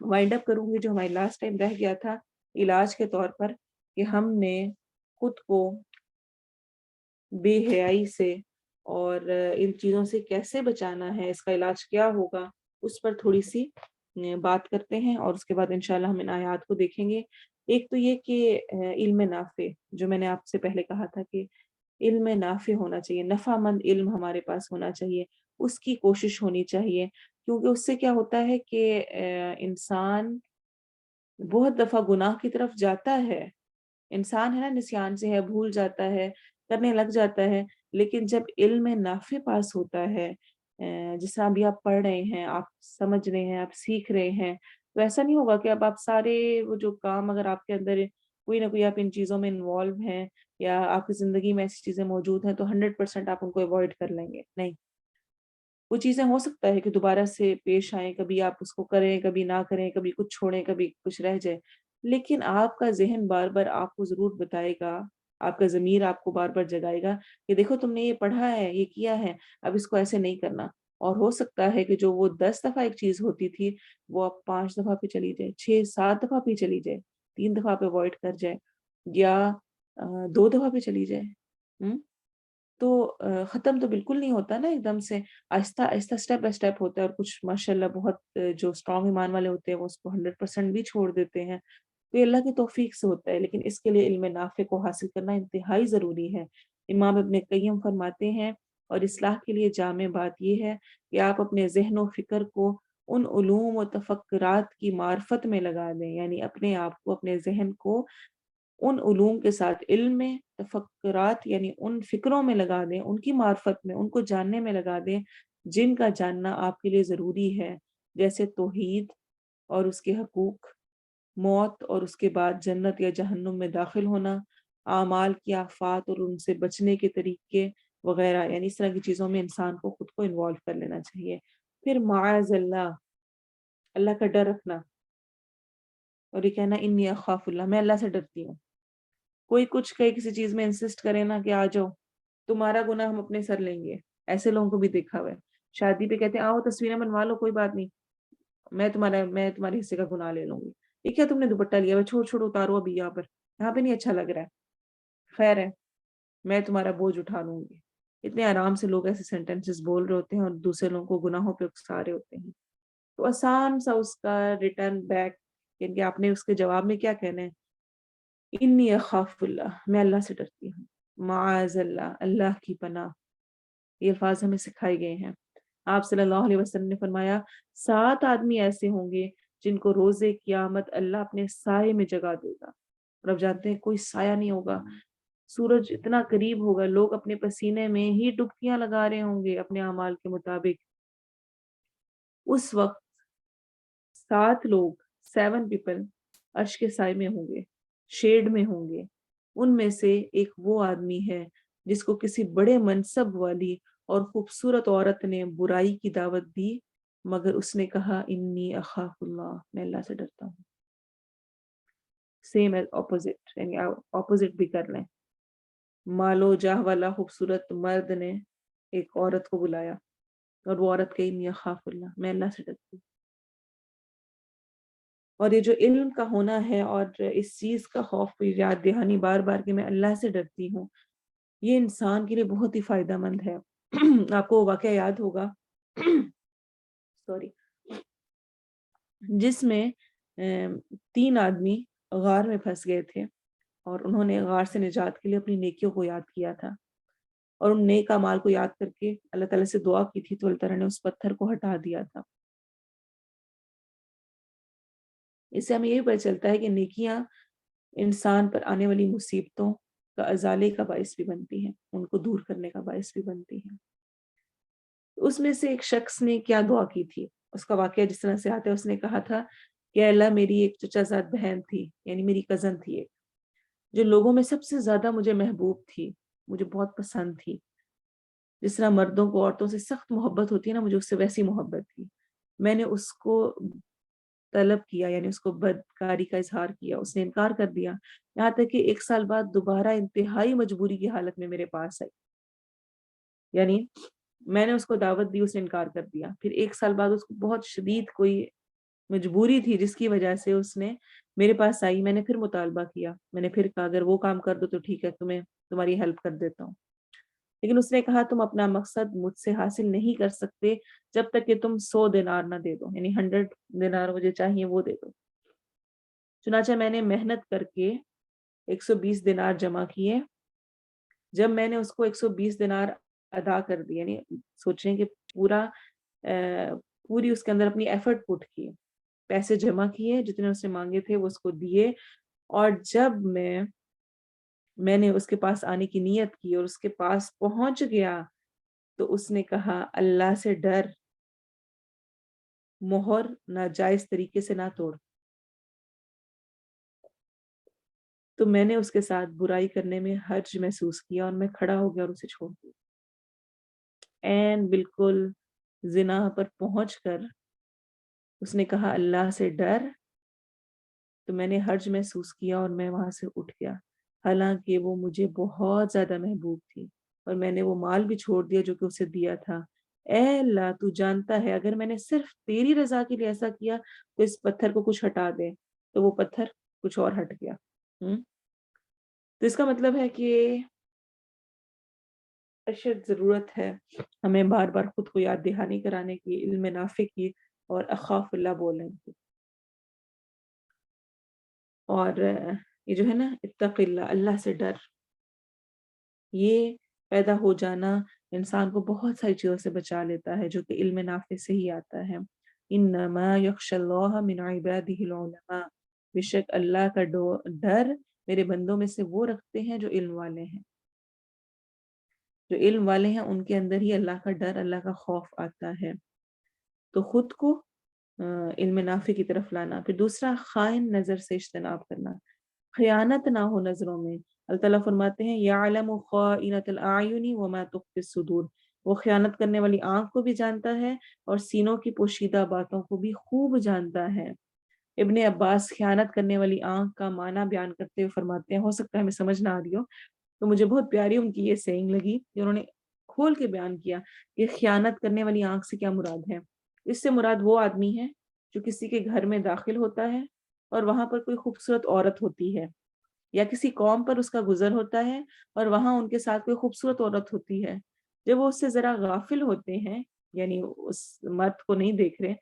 وائنڈ اپ کروں گی جو ہماری لاسٹ ٹائم رہ گیا تھا علاج کے طور پر، کہ ہم نے خود کو بے حیائی سے اور ان چیزوں سے کیسے بچانا ہے، اس کا علاج کیا ہوگا، اس پر تھوڑی سی بات کرتے ہیں، اور اس کے بعد انشاءاللہ ہم ان آیات کو دیکھیں گے۔ ایک تو یہ کہ علم نافع، جو میں نے آپ سے پہلے کہا تھا کہ علم نافع ہونا چاہیے، نفع مند علم ہمارے پاس ہونا چاہیے، اس کی کوشش ہونی چاہیے، کیونکہ اس سے کیا ہوتا ہے کہ انسان بہت دفعہ گناہ کی طرف جاتا ہے، انسان ہے نا، نسیان سے ہے، بھول جاتا ہے، کرنے لگ جاتا ہے، لیکن جب علم نافع پاس ہوتا ہے، جس طرح ابھی آپ پڑھ رہے ہیں، آپ سمجھ رہے ہیں، آپ سیکھ رہے ہیں، تو ایسا نہیں ہوگا کہ اب آپ سارے وہ جو کام اگر آپ کے اندر کوئی نہ کوئی آپ ان چیزوں میں انوالو ہیں یا آپ کی زندگی میں ایسی چیزیں موجود ہیں تو 100% آپ ان کو اوائڈ کر لیں گے، نہیں۔ وہ چیزیں ہو سکتا ہے کہ دوبارہ سے پیش آئیں، کبھی آپ اس کو کریں، کبھی نہ کریں، کبھی کچھ چھوڑیں، کبھی کچھ رہ جائے، لیکن آپ کا ذہن بار بار آپ کو ضرور بتائے گا، آپ کا ضمیر آپ کو بار بار جگائے گا کہ دیکھو تم نے یہ پڑھا ہے، یہ کیا ہے، اب اس کو ایسے نہیں کرنا۔ اور ہو سکتا ہے کہ جو وہ 10 دفعہ ایک چیز ہوتی تھی وہ اب 5 دفعہ پہ چلی جائے، 6 7 دفعہ پہ چلی جائے، 3 دفعہ پہ اوائڈ کر جائے، یا 2 دفعہ پہ چلی جائے۔ تو ختم تو بالکل نہیں ہوتا نا ایک دم سے، آہستہ آہستہ اسٹیپ بائی اسٹیپ ہوتا ہے، اور کچھ ماشاءاللہ بہت جو اسٹرانگ ایمان والے ہوتے ہیں وہ اس کو 100% بھی چھوڑ دیتے ہیں، تو یہ اللہ کی توفیق سے ہوتا ہے، لیکن اس کے لیے علم نافع کو حاصل کرنا انتہائی ضروری ہے۔ امام ابن قیم فرماتے ہیں، اور اصلاح کے لیے جامع بات یہ ہے کہ آپ اپنے ذہن و فکر کو ان علوم و تفکرات کی معرفت میں لگا دیں، یعنی اپنے آپ کو، اپنے ذہن کو ان علوم کے ساتھ، علم میں، تفکرات یعنی ان فکروں میں لگا دیں، ان کی معرفت میں، ان کو جاننے میں لگا دیں جن کا جاننا آپ کے لیے ضروری ہے، جیسے توحید اور اس کے حقوق، موت اور اس کے بعد جنت یا جہنم میں داخل ہونا، اعمال کی آفات اور ان سے بچنے کے طریقے وغیرہ، یعنی اس طرح کی چیزوں میں انسان کو خود کو انوالو کر لینا چاہیے۔ پھر معاذ اللہ، اللہ کا ڈر رکھنا، اور یہ کہنا انی اخاف اللہ، میں اللہ سے ڈرتی ہوں۔ کوئی کچھ کہے کسی چیز میں انسسٹ کرے نا کہ آ جاؤ، تمہارا گناہ ہم اپنے سر لیں گے، ایسے لوگوں کو بھی دیکھا ہوا ہے۔ شادی پہ کہتے ہیں آؤ تصویریں بنوا لو، کوئی بات نہیں، میں تمہارے حصے کا گناہ لے لوں گی۔ یہ کیا تم نے دوپٹہ لیا ہوا، چھوڑ چھوڑ اتارو ابھی، یہاں پہ نہیں اچھا لگ رہا ہے، خیر ہے میں تمہارا بوجھ اٹھا لوں گی۔ اتنے آرام سے لوگ ایسے سینٹینسز بول رہے ہوتے ہیں اور دوسرے لوگوں کو گناہوں پہ اکسا رہے ہوتے ہیں، تو آسان سا اس کا ریٹرن بیک، یعنی کہ آپ نے اس کے جواب میں کیا کہنا ہے، انی اخاف اللہ، میں اللہ سے ڈرتی ہوں، معاذ اللہ، اللہ کی پناہ۔ یہ الفاظ ہمیں سکھائے گئے ہیں۔ آپ صلی اللہ علیہ وسلم نے فرمایا 7 آدمی ایسے ہوں گے جن کو روز قیامت اللہ اپنے سائے میں جگہ دے گا، اور اب جانتے ہیں کوئی سایہ نہیں ہوگا، سورج اتنا قریب ہوگا، لوگ اپنے پسینے میں ہی ڈبکیاں لگا رہے ہوں گے اپنے اعمال کے مطابق۔ اس وقت 7 لوگ، 7 پیپل عرش کے سائے میں ہوں گے، شیڈ میں ہوں گے۔ ان میں سے ایک وہ آدمی ہے جس کو کسی بڑے منصب والی اور خوبصورت عورت نے برائی کی دعوت دی، مگر اس نے کہا انی اخاف اللہ، میں اللہ سے ڈرتا ہوں۔ سیم ایز اپوزٹ، یعنی اپوزٹ بھی کر لیں۔ مالو جاہ والا خوبصورت مرد نے ایک عورت کو بلایا، اور وہ عورت کہی انی اخاف اللہ، میں اللہ سے ڈرتی ہوں۔ اور یہ جو علم کا ہونا ہے اور اس چیز کا خوف، یاد دہانی بار بار کہ میں اللہ سے ڈرتی ہوں، یہ انسان کے لیے بہت ہی فائدہ مند ہے۔ آپ کو واقعہ یاد ہوگا سوری، جس میں 3 آدمی غار میں پھنس گئے تھے، اور انہوں نے غار سے نجات کے لیے اپنی نیکیوں کو یاد کیا تھا، اور ان نیک اعمال کو یاد کر کے اللہ تعالیٰ سے دعا کی تھی، تو اللہ تعالیٰ نے اس پتھر کو ہٹا دیا تھا۔ اس سے ہمیں یہ پتہ چلتا ہے کہ نیکیاں انسان پر آنے والی مصیبتوں کا ازالے کا باعث بھی بنتی ہیں، ان کو دور کرنے کا باعث بھی بنتی ہیں۔ اس میں سے ایک شخص نے کیا دعا کی تھی، اس کا واقعہ جس طرح سے آتا ہے، اس نے کہا تھا کہ اللہ، میری ایک چچا زاد بہن تھی، یعنی میری کزن تھی ایک، جو لوگوں میں سب سے زیادہ مجھے محبوب تھی، مجھے بہت پسند تھی۔ جس طرح مردوں کو عورتوں سے سخت محبت ہوتی ہے نا، مجھے اس سے ویسی محبت تھی۔ میں نے اس کو طلب کیا، یعنی اس کو بدکاری کا اظہار کیا، اس نے انکار کر دیا، یہاں تک کہ 1 سال بعد دوبارہ انتہائی مجبوری کی حالت میں میرے پاس آئی، یعنی میں نے اس کو دعوت دی، اس نے انکار کر دیا، پھر 1 سال بعد اس کو بہت شدید کوئی مجبوری تھی جس کی وجہ سے اس نے میرے پاس آئی، میں نے پھر مطالبہ کیا، میں نے پھر کہا اگر وہ کام کر دو تو ٹھیک ہے، تمہاری ہیلپ کر دیتا ہوں، لیکن اس نے کہا تم اپنا مقصد مجھ سے حاصل نہیں کر سکتے جب تک کہ تم 100 دینار نہ دے دو، یعنی 100 دینار مجھے چاہیے وہ دے دو۔ چنانچہ میں نے محنت کر کے 120 دینار جمع کیے، جب میں نے اس کو 120 دینار ادا کر دی، یعنی سوچیں کہ پوری اس کے اندر اپنی ایفرٹ پٹ کی، پیسے جمع کیے جتنے اس نے مانگے تھے وہ اس کو دیے، اور جب میں نے اس کے پاس آنے کی نیت کی اور اس کے پاس پہنچ گیا تو اس نے کہا اللہ سے ڈر، مہر ناجائز طریقے سے نہ توڑ۔ تو میں نے اس کے ساتھ برائی کرنے میں حرج محسوس کیا اور میں کھڑا ہو گیا اور اسے چھوڑ دیا، بالکل زنا پر پہنچ کر اس نے کہا اللہ سے ڈر، تو میں نے حرج محسوس کیا اور میں وہاں سے اٹھ گیا، حالانکہ وہ مجھے بہت زیادہ محبوب تھی اور میں نے وہ مال بھی چھوڑ دیا جو کہ اسے دیا تھا۔ اے اللہ تو جانتا ہے اگر میں نے صرف تیری رضا کے لیے ایسا کیا تو اس پتھر کو کچھ ہٹا دے، تو وہ پتھر کچھ اور ہٹ گیا۔ تو اس کا مطلب ہے کہ اشد ضرورت ہے ہمیں بار بار خود کو یاد دہانی کرانے کی، علم نافع کی اور اخاف اللہ بولنے کی، اور یہ جو ہے نا اتق اللہ، اللہ سے ڈر، یہ پیدا ہو جانا انسان کو بہت ساری چیزوں سے بچا لیتا ہے جو کہ علم نافع سے ہی آتا ہے۔ انما یخشى اللہ من عبادہ العلماء، بے شک اللہ کا ڈر میرے بندوں میں سے وہ رکھتے ہیں جو علم والے ہیں، جو علم والے ہیں ان کے اندر ہی اللہ کا ڈر، اللہ کا خوف آتا ہے۔ تو خود کو علم نافع کی طرف لانا، پھر دوسرا خائن نظر سے اجتناب کرنا، خیانت نہ ہو نظروں میں۔ اللہ تعالیٰ فرماتے ہیں یعلم خائنۃ الاعین وما تخفی الصدور، وہ خیانت کرنے والی آنکھ کو بھی جانتا ہے اور سینوں کی پوشیدہ باتوں کو بھی خوب جانتا ہے۔ ابن عباس خیانت کرنے والی آنکھ کا معنی بیان کرتے ہوئے فرماتے ہیں، ہو سکتا ہے ہمیں سمجھ نہ آ رہی ہو تو مجھے بہت پیاری ان کی یہ سیئنگ لگی کہ انہوں نے کھول کے بیان کیا کہ خیانت کرنے والی آنکھ سے کیا مراد ہے۔ اس سے مراد وہ آدمی ہے جو کسی کے گھر میں داخل ہوتا ہے اور وہاں پر کوئی خوبصورت عورت ہوتی ہے، یا کسی قوم پر اس کا گزر ہوتا ہے اور وہاں ان کے ساتھ کوئی خوبصورت عورت ہوتی ہے، جب وہ اس سے ذرا غافل ہوتے ہیں، یعنی اس مرد کو نہیں دیکھ رہے،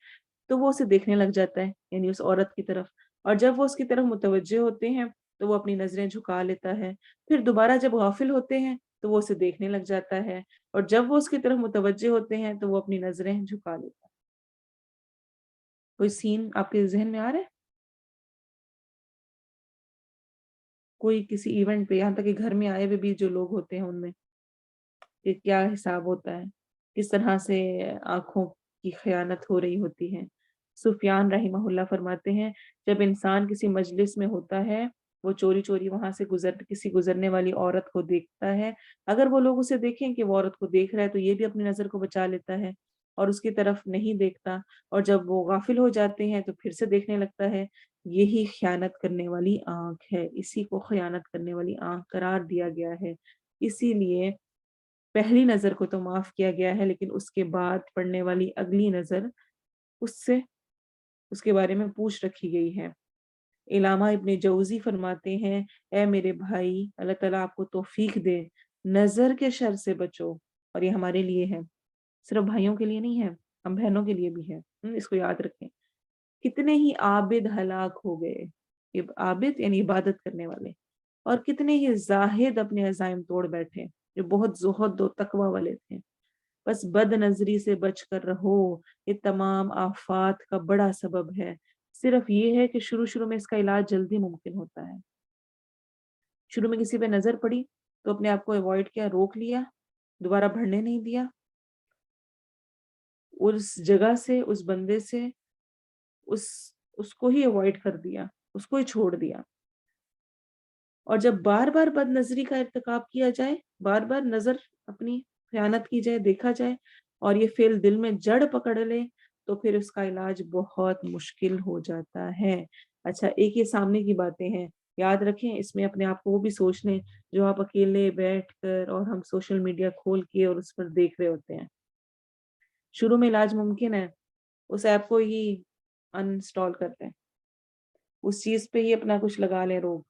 تو وہ اسے دیکھنے لگ جاتا ہے، یعنی اس عورت کی طرف، اور جب وہ اس کی طرف متوجہ ہوتے ہیں تو وہ اپنی نظریں جھکا لیتا ہے، پھر دوبارہ جب غافل ہوتے ہیں تو وہ اسے دیکھنے لگ جاتا ہے، اور جب وہ اس کی طرف متوجہ ہوتے ہیں تو وہ اپنی نظریں جھکا لیتا ہے۔ کوئی سین آپ کے ذہن میں آ رہا ہے؟ کوئی کسی ایونٹ پہ، یہاں تک کہ گھر میں آئے ہوئے بھی جو لوگ ہوتے ہیں ان میں کہ کیا حساب ہوتا ہے، کس طرح سے آنکھوں کی خیانت ہو رہی ہوتی ہے۔ سفیان رحمہ اللہ فرماتے ہیں جب انسان کسی مجلس میں ہوتا ہے، وہ چوری چوری وہاں سے کسی گزرنے والی عورت کو دیکھتا ہے، اگر وہ لوگ اسے دیکھیں کہ وہ عورت کو دیکھ رہا ہے تو یہ بھی اپنی نظر کو بچا لیتا ہے اور اس کی طرف نہیں دیکھتا، اور جب وہ غافل ہو جاتے ہیں تو پھر سے دیکھنے لگتا ہے۔ یہی خیانت کرنے والی آنکھ ہے، اسی کو خیانت کرنے والی آنکھ قرار دیا گیا ہے۔ اسی لیے پہلی نظر کو تو معاف کیا گیا ہے، لیکن اس کے بعد پڑنے والی اگلی نظر اس کے بارے میں پوچھ رکھی گئی ہے۔ علامہ ابن جوزی فرماتے ہیں اے میرے بھائی، اللہ تعالیٰ آپ کو توفیق دے، نظر کے شر سے بچو، اور یہ ہمارے لیے ہے، صرف بھائیوں کے لیے نہیں ہے، ہم بہنوں کے لیے بھی ہے، اس کو یاد رکھیں۔ کتنے ہی عابد ہلاک ہو گئے، عابد یعنی عبادت کرنے والے، اور کتنے ہی زاہد اپنے عزائم توڑ بیٹھے جو بہت زہد و تقوی والے تھے۔ بس بد نظری سے بچ کر رہو، یہ تمام آفات کا بڑا سبب ہے، صرف یہ ہے کہ شروع میں اس کا علاج جلدی ممکن ہوتا ہے۔ شروع میں کسی پہ نظر پڑی تو اپنے آپ کو ایوائڈ کیا، روک لیا، دوبارہ بڑھنے نہیں دیا، اس جگہ سے، اس بندے سے اس کو ہی ایوائڈ کر دیا، اس کو ہی چھوڑ دیا۔ اور جب بار بار بد نظری کا ارتکاب کیا جائے، بار بار نظر اپنی خیانت کی جائے، دیکھا جائے، اور یہ فعل دل میں جڑ پکڑ لے، تو پھر اس کا علاج بہت مشکل ہو جاتا ہے۔ اچھا، ایک یہ سامنے کی باتیں ہیں، یاد رکھیں، اس میں اپنے آپ کو وہ بھی سوچ لیں جو آپ اکیلے بیٹھ کر اور ہم سوشل میڈیا کھول کے اور اس پر دیکھ رہے ہوتے ہیں۔ شروع میں علاج ممکن ہے، اس ایپ کو ہی انسٹال کر دیں، اس چیز پہ ہی اپنا کچھ لگا لیں روک،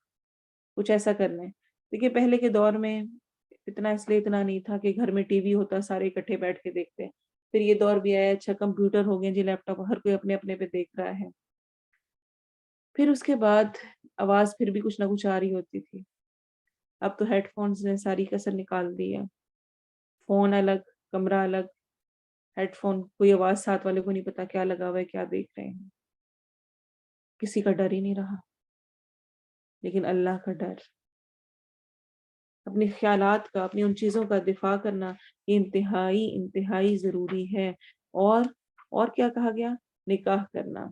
کچھ ایسا کر لیں۔ دیکھیے پہلے کے دور میں اتنا نہیں تھا کہ گھر میں ٹی وی ہوتا سارے اکٹھے بیٹھ کے دیکھتے، پھر یہ دور بھی آیا، اچھا کمپیوٹر ہو گئے جی، لیپ ٹاپ، ہر کوئی اپنے اپنے پہ دیکھ رہا ہے۔ پھر اس کے بعد آواز پھر بھی کچھ نہ کچھ آ رہی ہوتی تھی، اب تو ہیڈ فونز نے ساری کسر نکال دی ہے، فون الگ، کمرہ الگ، ہیڈ فون، کوئی آواز ساتھ والے کو نہیں پتا کیا لگا ہوا ہے، کیا دیکھ رہے ہیں، کسی کا ڈر ہی نہیں رہا۔ لیکن اللہ کا ڈر، اپنے خیالات کا، اپنی ان چیزوں کا دفاع کرنا، یہ انتہائی ضروری ہے۔ اور کیا کہا گیا؟ نکاح کرنا،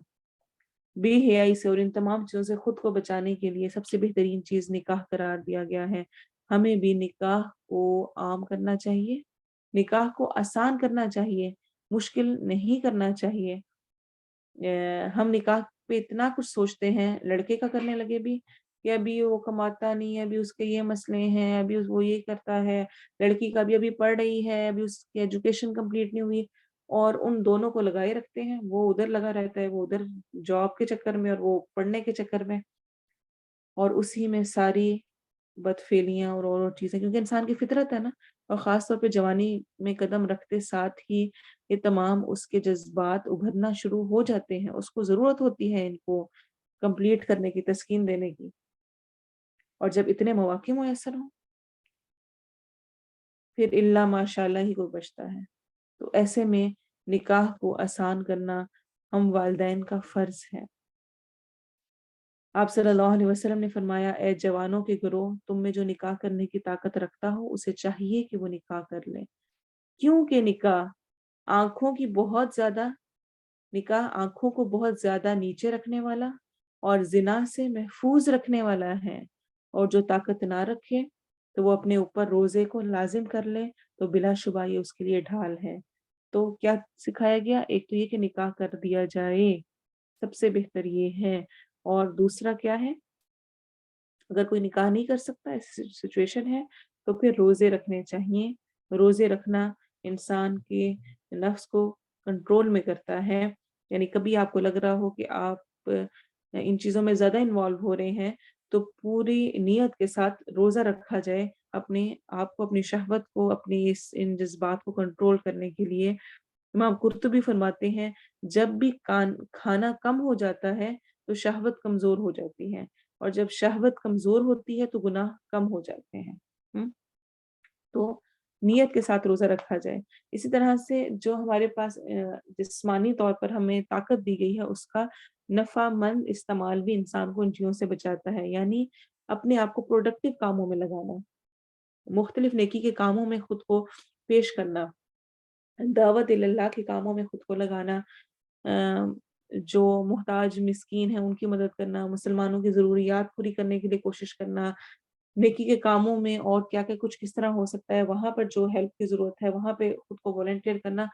بے حیائی سے اور ان تمام چیزوں سے خود کو بچانے کے لیے سب سے بہترین چیز نکاح قرار دیا گیا ہے۔ ہمیں بھی نکاح کو عام کرنا چاہیے، نکاح کو آسان کرنا چاہیے، مشکل نہیں کرنا چاہیے۔ ہم نکاح پہ اتنا کچھ سوچتے ہیں، لڑکے کا کرنے لگے بھی کہ ابھی وہ کماتا نہیں ہے، ابھی اس کے یہ مسئلے ہیں، ابھی وہ یہ کرتا ہے، لڑکی کا بھی ابھی پڑھ رہی ہے، ابھی اس کی ایجوکیشن کمپلیٹ نہیں ہوئی، اور ان دونوں کو لگائے رکھتے ہیں، وہ ادھر لگا رہتا ہے، وہ ادھر جاب کے چکر میں اور وہ پڑھنے کے چکر میں، اور اسی میں ساری بدفعلیاں اور چیزیں، کیونکہ انسان کی فطرت ہے نا، اور خاص طور پہ جوانی میں قدم رکھتے ساتھ ہی یہ تمام اس کے جذبات ابھرنا شروع ہو جاتے ہیں، اس کو ضرورت ہوتی ہے ان کو کمپلیٹ کرنے کی، تسکین دینے کی، اور جب اتنے مواقع میسر ہوں پھر اللہ ماشاء اللہ ہی کوئی بچتا ہے۔ تو ایسے میں نکاح کو آسان کرنا ہم والدین کا فرض ہے۔ آپ صلی اللہ علیہ وسلم نے فرمایا، اے جوانوں کے گروہ، تم میں جو نکاح کرنے کی طاقت رکھتا ہو اسے چاہیے کہ وہ نکاح کر لے، کیونکہ نکاح آنکھوں کو بہت زیادہ نیچے رکھنے والا اور زنا سے محفوظ رکھنے والا ہے، اور جو طاقت نہ رکھے تو وہ اپنے اوپر روزے کو لازم کر لے تو بلا شبہ یہ اس کے لیے ڈھال ہے۔ تو کیا سکھایا گیا؟ ایک تو یہ کہ نکاح کر دیا جائے، سب سے بہتر یہ ہے، اور دوسرا کیا ہے؟ اگر کوئی نکاح نہیں کر سکتا، ایسی سچویشن ہے، تو پھر روزے رکھنے چاہیے۔ روزے رکھنا انسان کے نفس کو کنٹرول میں کرتا ہے، یعنی کبھی آپ کو لگ رہا ہو کہ آپ ان چیزوں میں زیادہ انوالو ہو رہے ہیں تو پوری نیت کے ساتھ روزہ رکھا جائے، اپنے آپ کو، اپنی شہوت کو، اپنی ان جذبات کو کنٹرول کرنے کے لیے۔ امام قرطبی فرماتے ہیں، جب بھی کھانا کم ہو جاتا ہے تو شہوت کمزور ہو جاتی ہے، اور جب شہوت کمزور ہوتی ہے تو گناہ کم ہو جاتے ہیں۔ تو نیت کے ساتھ روزہ رکھا جائے۔ اسی طرح سے جو ہمارے پاس جسمانی طور پر ہمیں طاقت دی گئی ہے، اس کا نفع مند استعمال بھی انسان کو ان چیزوں سے بچاتا ہے، یعنی اپنے آپ کو پروڈکٹیو کاموں میں لگانا، مختلف نیکی کے کاموں میں خود کو پیش کرنا، دعوت اللہ کے کاموں میں خود کو لگانا، جو محتاج مسکین ہیں ان کی مدد کرنا، مسلمانوں کی ضروریات پوری کرنے کے لیے کوشش کرنا، نیکی کے کاموں میں اور کیا کچھ کس طرح ہو سکتا ہے، وہاں پر جو ہیلپ کی ضرورت ہے وہاں پہ خود کو والنٹیئر کرنا،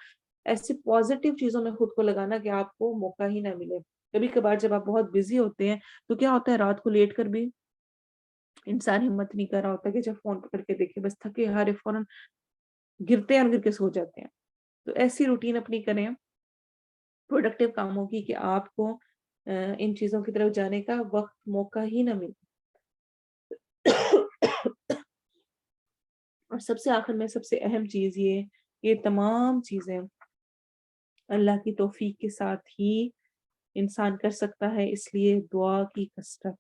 ایسی پازیٹیو چیزوں میں خود کو لگانا کہ آپ کو موقع ہی نہ ملے۔ کبھی کبھار جب آپ بہت بزی ہوتے ہیں تو کیا ہوتا ہے، رات کو لیٹ کر بھی انسان ہمت نہیں کر رہا ہوتا کہ جب فون پکڑ کے دیکھے، بس تھکے ہارے فوراً گرتے ہیں، گر کے سو جاتے ہیں۔ تو ایسی روٹین اپنی کریں پروڈکٹیو کاموں کی کہ آپ کو ان چیزوں کی طرف جانے کا وقت، موقع ہی نہ ملے۔ اور سب سے آخر میں سب سے اہم چیز یہ تمام چیزیں اللہ کی توفیق کے ساتھ ہی انسان کر سکتا ہے، اس لیے دعا کی کثرت۔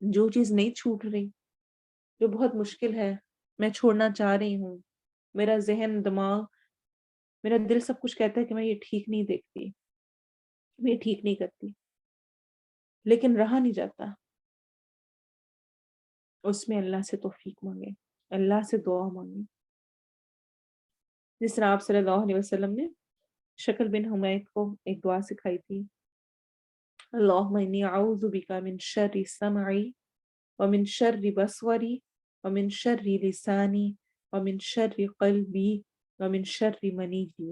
جو چیز نہیں چھوٹ رہی، جو بہت مشکل ہے، میں چھوڑنا چاہ رہی ہوں، میرا ذہن، دماغ، میرا دل سب کچھ کہتا ہے کہ میں یہ ٹھیک نہیں دیکھتی، میں یہ ٹھیک نہیں کرتی، لیکن رہا نہیں جاتا، اس میں اللہ سے توفیق مانگے، اللہ سے دعا مانگے۔ جس طرح آپ صلی اللہ علیہ وسلم نے شکل بن حمید کو ایک دعا سکھائی تھی، اللہم انی اعوذ بک من شر سمعی ومن شر بصری ومن شر لسانی ومن شر قلبی ومن شر منیی۔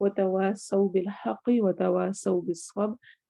وتواصوا بالحق وتواصوا بالصبر।